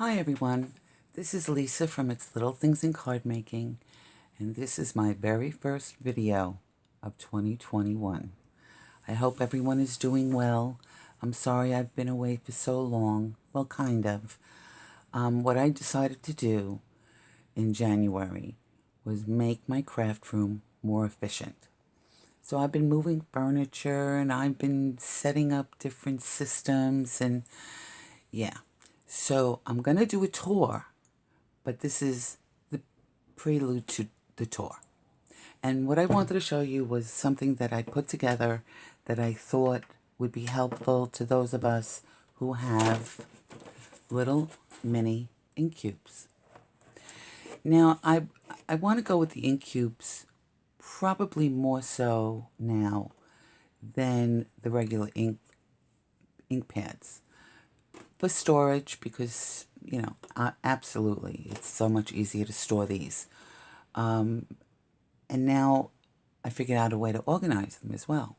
Hi everyone, this is Lisa from It's Little Things in Card Making, and this is my very first video of 2021. I hope everyone is doing well. I'm sorry I've been away for so long. Well, kind of. What I decided to do in January was make my craft room more efficient. So I've been moving furniture and I've been setting up different systems and yeah. So I'm going to do a tour, but this is the prelude to the tour. And what I wanted to show you was something that I put together that I thought would be helpful to those of us who have little mini ink cubes. Now, I want to go with the ink cubes probably more so now than the regular ink pads. For storage, because, absolutely, it's so much easier to store these. And now I figured out a way to organize them as well.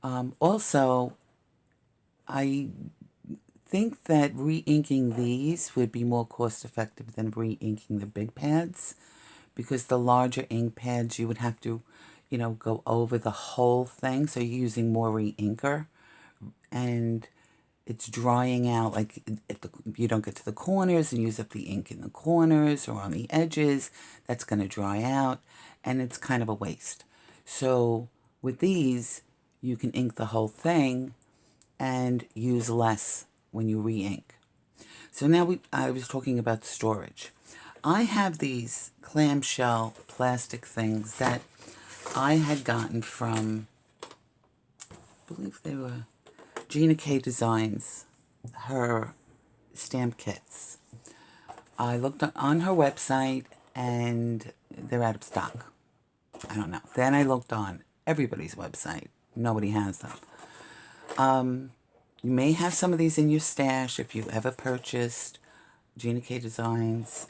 Also, I think that re-inking these would be more cost-effective than re-inking the big pads, because the larger ink pads, you would have to, go over the whole thing, so you're using more re-inker, and it's drying out, like if you don't get to the corners and use up the ink in the corners or on the edges, that's going to dry out, and it's kind of a waste. So with these, you can ink the whole thing and use less when you re-ink. So now I was talking about storage. I have these clamshell plastic things that I had gotten from, I believe they were Gina K Designs, her stamp kits. I looked on her website and they're out of stock. I don't know. Then I looked on everybody's website. Nobody has them. You may have some of these in your stash if you ever purchased Gina K Designs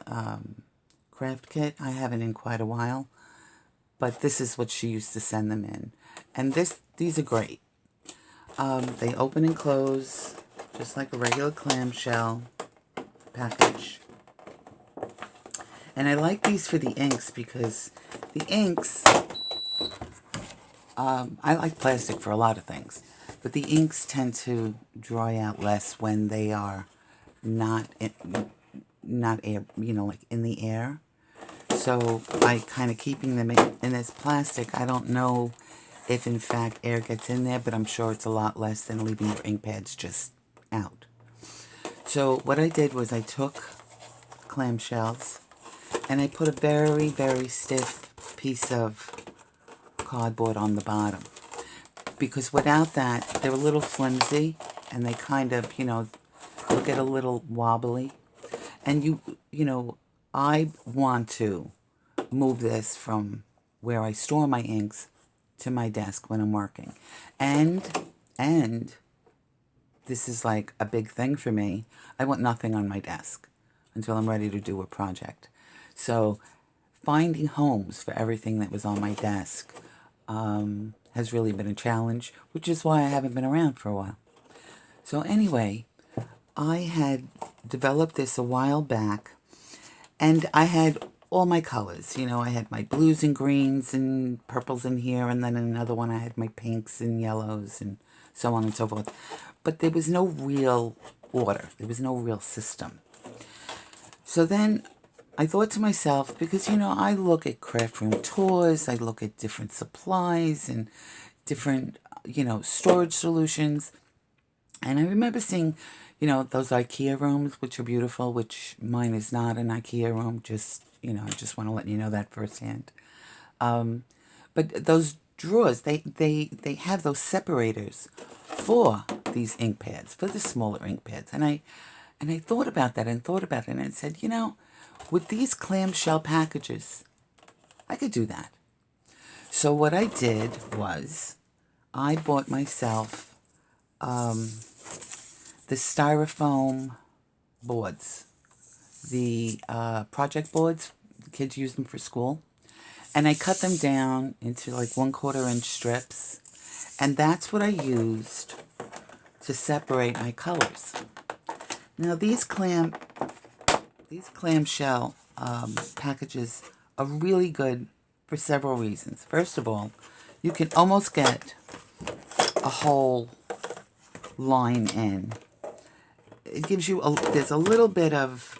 craft kit. I haven't in quite a while, but this is what she used to send them in. And these are great. They open and close just like a regular clamshell package. And I like these for the inks because the inks, I like plastic for a lot of things, but the inks tend to dry out less when they are not air, like in the air. So by kind of keeping them in this plastic, I don't know if in fact air gets in there, but I'm sure it's a lot less than leaving your ink pads just out. So what I did was I took clamshells and I put a very, very stiff piece of cardboard on the bottom, because without that they're a little flimsy and they kind of, they'll get a little wobbly. And I want to move this from where I store my inks to my desk when I'm working. And this is like a big thing for me. I want nothing on my desk until I'm ready to do a project. So finding homes for everything that was on my desk has really been a challenge, which is why I haven't been around for a while. So anyway, I had developed this a while back, and I had all my colors. I had my blues and greens and purples in here, and then in another one I had my pinks and yellows and so on and so forth. But there was no real order. There was no real system. So then I thought to myself, because, I look at craft room tours, I look at different supplies and different, storage solutions. And I remember seeing, those IKEA rooms, which are beautiful, which mine is not an IKEA room. Just, I just want to let you know that firsthand. But those drawers, they have those separators for these ink pads, for the smaller ink pads. And I thought about that and I said, with these clamshell packages, I could do that. So what I did was I bought myself the styrofoam boards, the project boards. The kids use them for school. And I cut them down into like 1/4 inch strips. And that's what I used to separate my colors. Now these clamshell packages are really good for several reasons. First of all, you can almost get a whole line in. It gives you there's a little bit of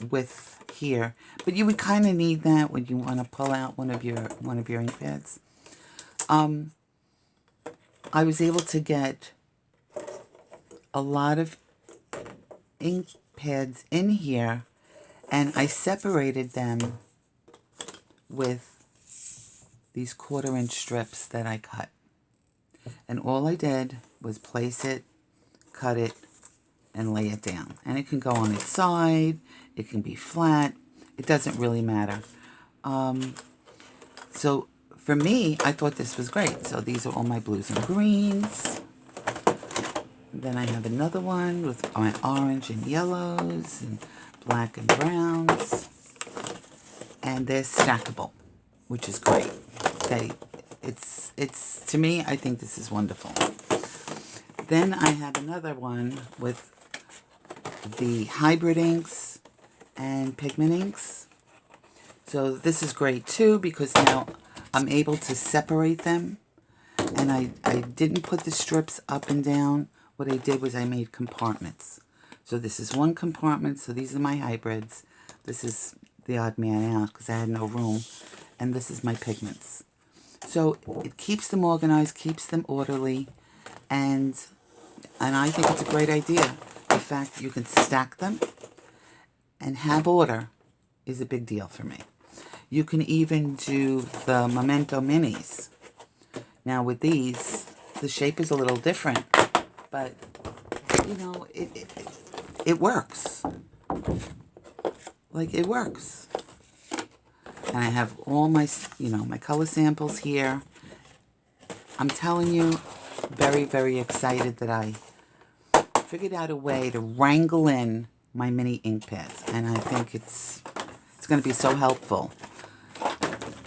width here, but you would kind of need that when you want to pull out one of your ink pads. I was able to get a lot of ink pads in here, and I separated them with these 1/4-inch strips that I cut. And all I did was place it, cut it, and lay it down. And it can go on its side, it can be flat, it doesn't really matter. So for me, I thought this was great. So these are all my blues and greens. Then I have another one with my orange and yellows and black and browns. And they're stackable, which is great. It's to me, I think this is wonderful. Then I have another one with the hybrid inks and pigment inks. So this is great too, because now I'm able to separate them. And I didn't put the strips up and down. What I did was I made compartments. So this is one compartment, so these are my hybrids. This is the odd man out because I had no room. And this is my pigments. So it keeps them organized, keeps them orderly, and I think it's a great idea. The fact that you can stack them and have order is a big deal for me. You can even do the Memento Minis. Now with these, the shape is a little different, but you know, it works. Like, it works. And I have all my, my color samples here. I'm telling you, very, very excited that I figured out a way to wrangle in my mini ink pads. And I think it's going to be so helpful.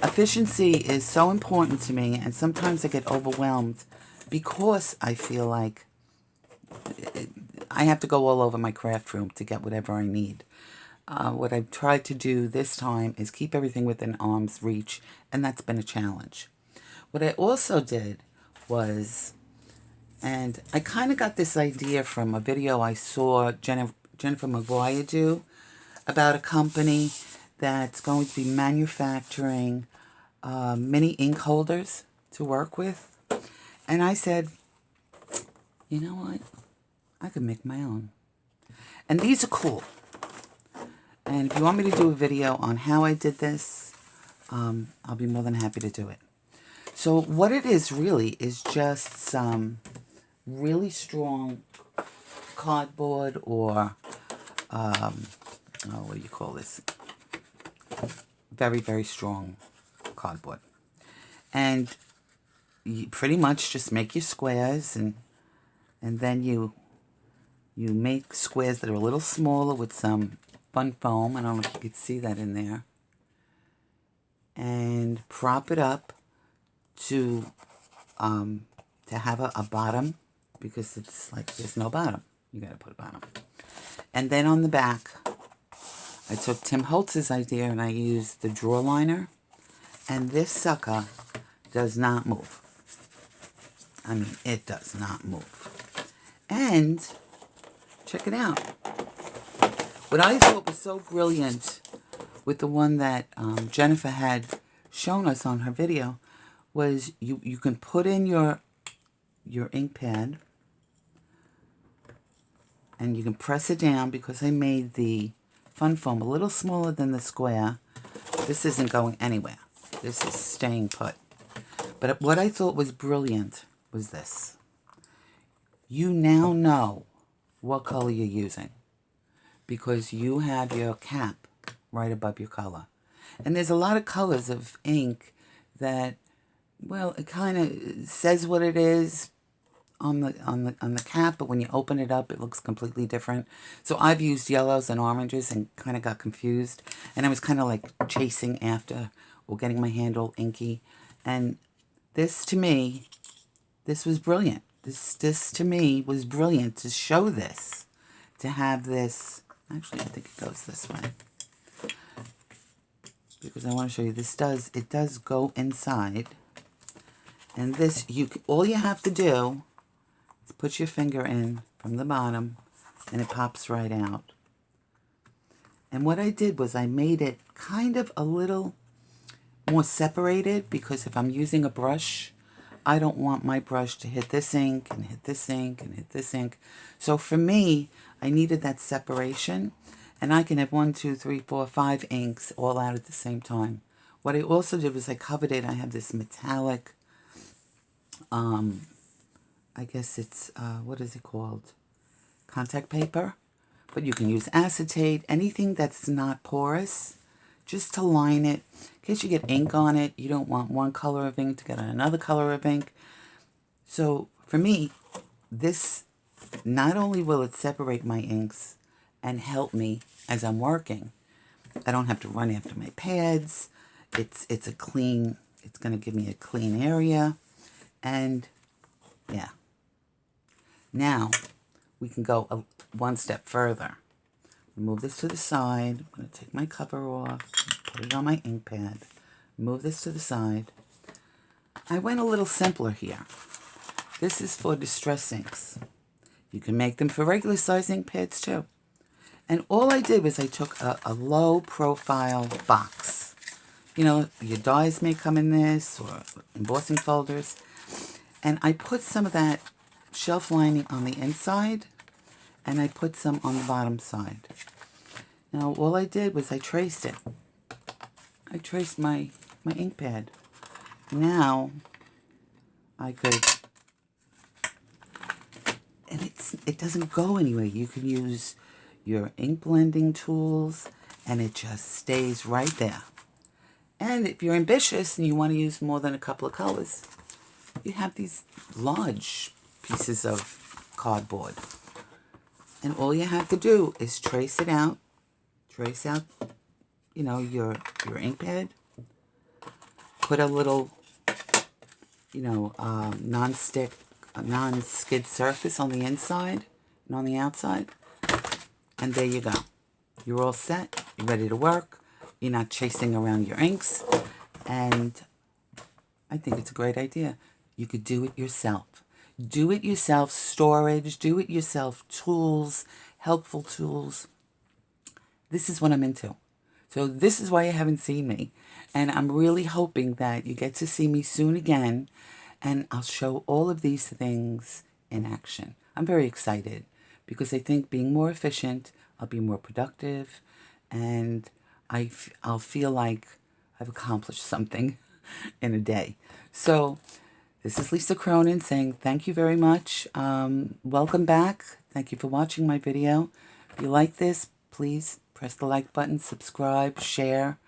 Efficiency is so important to me, and sometimes I get overwhelmed because I feel like I have to go all over my craft room to get whatever I need. What I've tried to do this time is keep everything within arm's reach, and that's been a challenge. What I also did was, and I kind of got this idea from a video I saw Jennifer McGuire do about a company that's going to be manufacturing mini ink holders to work with. And I said, you know what? I could make my own. And these are cool. And if you want me to do a video on how I did this, I'll be more than happy to do it. So what it is really is just some really strong cardboard or, what do you call this? Very, very strong cardboard. And you pretty much just make your squares, and then you make squares that are a little smaller with some fun foam. I don't know if you could see that in there. And prop it up to have a bottom, because it's like there's no bottom. You gotta put a bottom. And then on the back, I took Tim Holtz's idea and I used the drawer liner. And this sucker does not move. I mean, it does not move. And check it out. What I thought was so brilliant with the one that Jennifer had shown us on her video was you can put in your ink pad and you can press it down, because I made the fun foam a little smaller than the square. This isn't going anywhere. This is staying put. But what I thought was brilliant was this. You now know what color you're using, because you have your cap right above your color. And there's a lot of colors of ink that, well, it kind of says what it is on the cap, but when you open it up, it looks completely different. So I've used yellows and oranges and kind of got confused, and I was kind of like chasing after or getting my hand all inky. And this, to me, this was brilliant. This to me was brilliant to show this to have this. Actually, I think it goes this way, because I want to show you, it does go inside. And this, all you have to do is put your finger in from the bottom, and it pops right out. And what I did was I made it kind of a little more separated, because if I'm using a brush, I don't want my brush to hit this ink and hit this ink and hit this ink. So for me, I needed that separation, and I can have 1, 2, 3, 4, 5 inks all out at the same time. What I also did was I covered it. I have this metallic, I guess it's, what is it called? Contact paper. But you can use acetate, anything that's not porous, just to line it. In case you get ink on it, you don't want one color of ink to get on another color of ink. So for me, this, not only will it separate my inks and help me as I'm working, I don't have to run after my pads. It's going to give me a clean area. And yeah. Now we can go one step further. Move this to the side. I'm going to take my cover off, put it on my ink pad, move this to the side. I went a little simpler here. This is for distress inks. You can make them for regular size ink pads too. And all I did was I took a low profile box. You know, your dies may come in this, or embossing folders. And I put some of that shelf lining on the inside, and I put some on the bottom side. Now, all I did was I traced it. I traced my ink pad. Now, I could, and it doesn't go anywhere. You can use your ink blending tools, and it just stays right there. And if you're ambitious and you want to use more than a couple of colors, you have these large pieces of cardboard. And all you have to do is trace out, you know, your ink pad. Put a little, you know, non-skid surface on the inside and on the outside. And there you go. You're all set. You're ready to work. You're not chasing around your inks. And I think it's a great idea. You could do it yourself. Do it yourself storage. Do it yourself tools, helpful tools. This is what I'm into. So this is why you haven't seen me. And I'm really hoping that you get to see me soon again. And I'll show all of these things in action. I'm very excited because I think being more efficient, I'll be more productive, and I'll feel like I've accomplished something in a day. So this is Lisa Cronin saying thank you very much. Welcome back. Thank you for watching my video. If you like this, please press the like button, subscribe, share.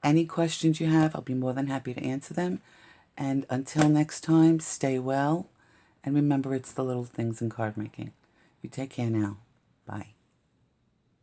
Any questions you have, I'll be more than happy to answer them. And until next time, stay well. And remember, it's the little things in card making. You take care now. Bye.